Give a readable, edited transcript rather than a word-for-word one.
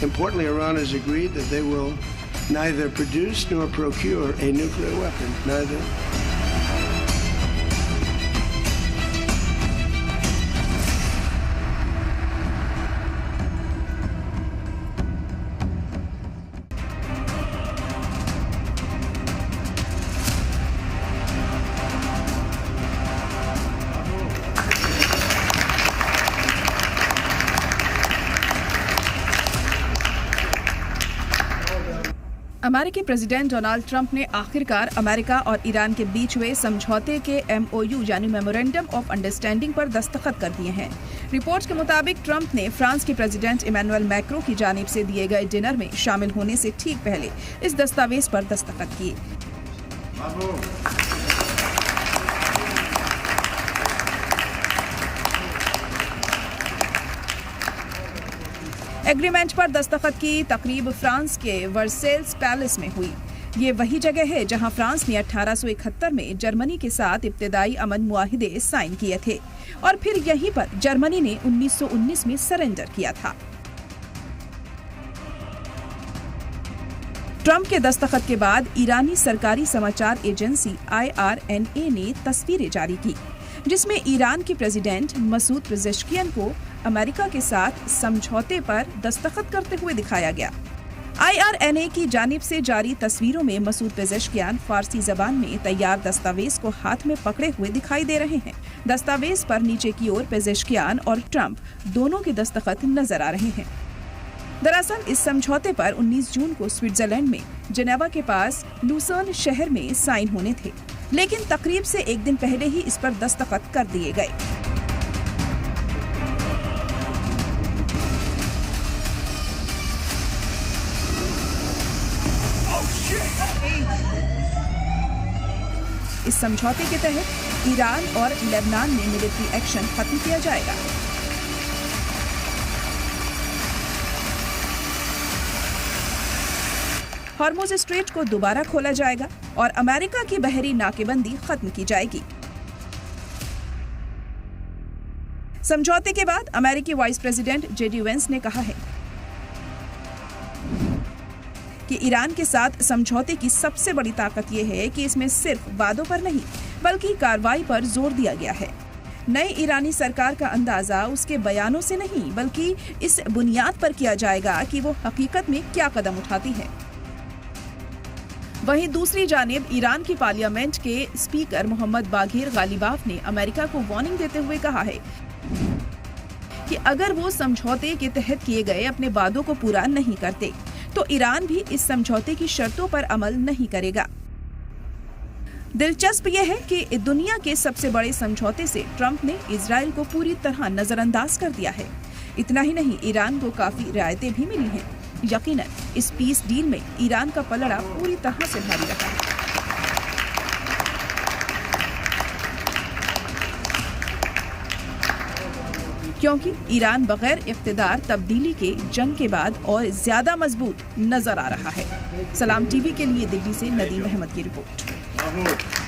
Importantly, Iran has agreed that they will neither produce nor procure a nuclear weapon, neither. अमेरिकी president Donald Trump ने आखिरकार America और Iran के बीच हुए समझौते के MOU यानी मेमोरेंडम ऑफ अंडरस्टैंडिंग पर दस्तखत कर दिए हैं। रिपोर्ट्स के मुताबिक ट्रंप ने फ्रांस के प्रेसिडेंट इमैनुअल मैक्रों की जानिब से दिए गए डिनर में शामिल होने से ठीक पहले इस दस्तावेज पर दस्तखत किए। एग्रीमेंट पर दस्तखत की तकरीब फ्रांस के वर्सेल्स पैलेस में हुई। ये वही जगह है जहां फ्रांस ने 1871 में जर्मनी के साथ इब्तिदाई अमन मुआहिदे साइन किए थे और फिर यहीं पर जर्मनी ने 1919 में सरेंडर किया था। ट्रंप के दस्तखत के बाद ईरानी सरकारी समाचार एजेंसी IRNA ने तस्वीरें जारी की, जिसमें ईरान के प्रेसिडेंट मसूद पेजेश्कियान को अमेरिका के साथ समझौते पर दस्तखत करते हुए दिखाया गया। IRNA की जानिब से जारी तस्वीरों में मसूद पेजेश्कियान फारसी जबान में तैयार दस्तावेज को हाथ में पकड़े हुए दिखाई दे रहे हैं। दस्तावेज पर नीचे की ओर पेजेश्कियान और ट्रंप दोनों के दस्तखत नजर आ रहे हैं। दरअसल इस समझौते पर 19 जून को स्विट्जरलैंड में जेनेवा के पास लूसर्न शहर में साइन होने थे, लेकिन तकरीब से एक दिन पहले ही इस पर दस्तखत कर दिए गए। इस समझौते के तहत ईरान और लेबनान में मिलिट्री एक्शन खत्म किया जाएगा। हॉर्मुज़ स्ट्रेट को दोबारा खोला जाएगा और अमेरिका की बहरी नाकेबंदी खत्म की जाएगी। समझौते के बाद अमेरिकी वाइस प्रेसिडेंट JD वेंस ने कहा है कि ईरान के साथ समझौते की सबसे बड़ी ताकत यह है कि इसमें सिर्फ वादों पर नहीं बल्कि कार्रवाई पर जोर दिया गया है। नई ईरानी सरकार का अंदाजा उसके बयानों से नहीं बल्कि इस बुनियाद पर किया जाएगा कि वो हकीकत में क्या कदम उठाती है। वहीं दूसरी जानिब ईरान की पार्लियामेंट के स्पीकर मोहम्मद बाघिर गालिबाफ ने अमेरिका को वार्निंग देते हुए कहा है कि अगर वो समझौते के तहत किए गए अपने वादों को पूरा नहीं करते तो ईरान भी इस समझौते की शर्तों पर अमल नहीं करेगा। दिलचस्प यह है कि दुनिया के सबसे बड़े समझौते से ट्रंप ने इजराइल को पूरी तरह नजरअंदाज कर दिया है। इतना ही नहीं, ईरान को काफी रियायतें भी मिली हैं। यकीनन इस पीस डील में ईरान का पलड़ा पूरी तरह से भारी रहा है। क्योंकि ईरान बगैर इख्तिदार तब्दीली के जंग के बाद और ज्यादा मजबूत नजर आ रहा है। सलाम टीवी के लिए दिल्ली से नदीम अहमद की रिपोर्ट।